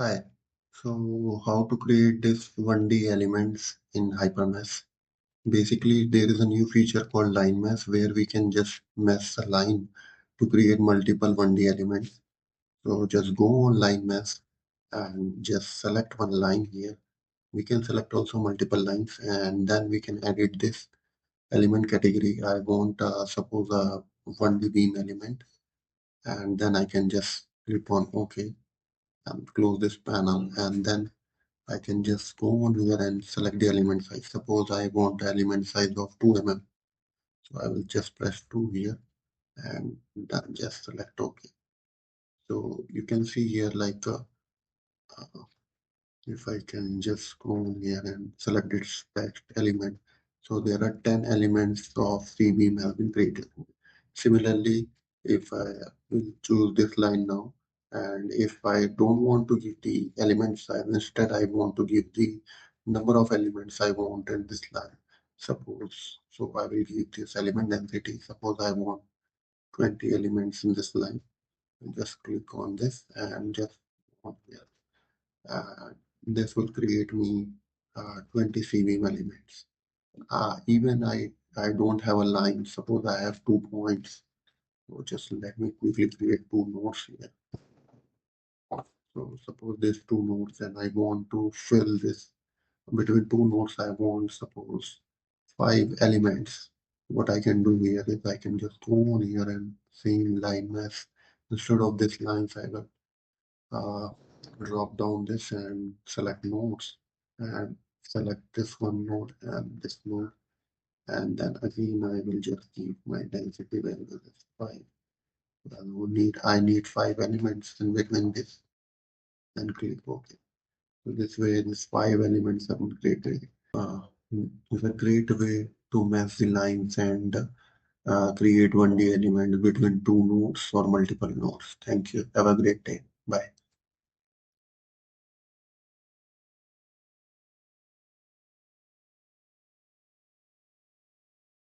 Hi. So how to create this 1D elements in HyperMesh? Basically, there is a new feature called line mesh where we can just mesh a line to create multiple 1D elements. So just go on line mesh and just select one line here. We can select also multiple lines and then we can edit this element category. I want suppose a 1D beam element, and then I can just click on OK and close this panel, and then I can just go on here and select the element size. Suppose I want element size of 2 mm. So I will just press 2 here and then just select OK. So you can see here uh, if I can just go on here and select its text element. So there are 10 elements of C-beam have been created. Similarly, if I will choose this line now, and if I don't want to give the element size, instead I want to give the number of elements I want in this line. Suppose, so I will give this element density. Suppose I want 20 elements in this line. Just click on this and just on here. This will create me 20 CVM elements. Even I don't have a line. Suppose I have 2 points. So just let me quickly create two nodes here. So suppose there's two nodes and I want to fill this between two nodes. I want suppose 5 elements. What I can do here is I can just go on here and see line mesh. Instead of this lines, I will uh, drop down this and select nodes and select this one node and this node. And then again, I will just keep my density value as 5. I need 5 elements in between this and click OK. So this way, these 5 elements have been created. It's a great way to match the lines and create 1D element between two nodes or multiple nodes. Thank you. Have a great day. Bye.